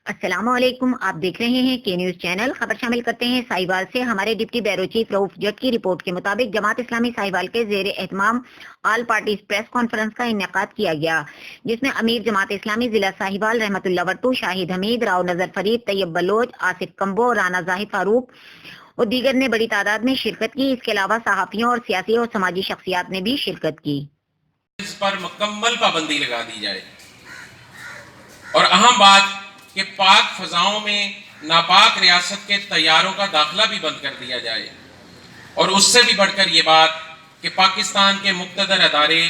السلام علیکم، آپ دیکھ رہے ہیں کے نیوز چینل۔ خبر شامل کرتے ہیں ساہیوال سے۔ ہمارے ڈپٹی بیورو چیف رؤف جٹ کی رپورٹ کے مطابق جماعت اسلامی ساہیوال کے زیر اہتمام آل پارٹیز پریس کانفرنس کا انعقاد کیا گیا، جس میں امیر جماعت اسلامی ضلع ساہیوال رحمت اللہ ورتو، شاہد حمید، راؤ نظر فرید، طیب بلوچ، آصف کمبو، رانا زاہد فاروق اور دیگر نے بڑی تعداد میں شرکت کی۔ اس کے علاوہ صحافیوں اور سیاسی اور سماجی شخصیات نے بھی شرکت کی۔ اس پر مکمل پابندی لگا دی جائے، اور اہم بات کہ پاک فضاؤں میں ناپاک ریاست کے طیاروں کا داخلہ بھی بند کر دیا جائے، اور اس سے بھی بڑھ کر یہ بات کہ پاکستان کے مقتدر ادارے،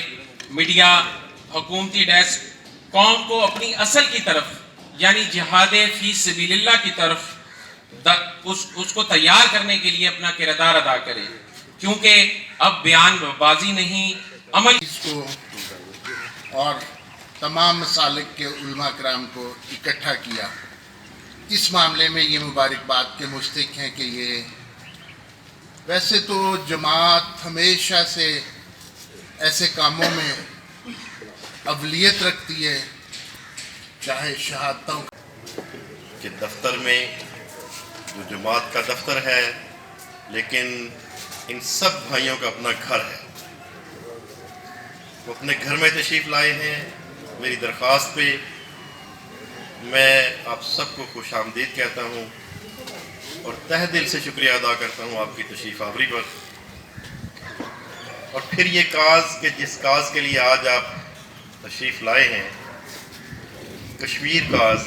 میڈیا، حکومتی ڈیسک قوم کو اپنی اصل کی طرف یعنی جہاد فی سبیل اللہ کی طرف اس کو تیار کرنے کے لیے اپنا کردار ادا کرے، کیونکہ اب بیان بازی نہیں، عمل اس کو اور تمام مسالک کے علماء کرام کو اکٹھا کیا۔ اس معاملے میں یہ مبارکباد کے مستحق ہیں کہ یہ ویسے تو جماعت ہمیشہ سے ایسے کاموں میں اولویت رکھتی ہے، چاہے شہادتوں کہ دفتر میں جو جماعت کا دفتر ہے، لیکن ان سب بھائیوں کا اپنا گھر ہے، وہ اپنے گھر میں تشریف لائے ہیں۔ میری درخواست پہ میں آپ سب کو خوش آمدید کہتا ہوں اور تہ دل سے شکریہ ادا کرتا ہوں آپ کی تشریف آوری پر۔ اور پھر یہ کاز کہ جس کاز کے لیے آج آپ تشریف لائے ہیں، کشمیر کاز،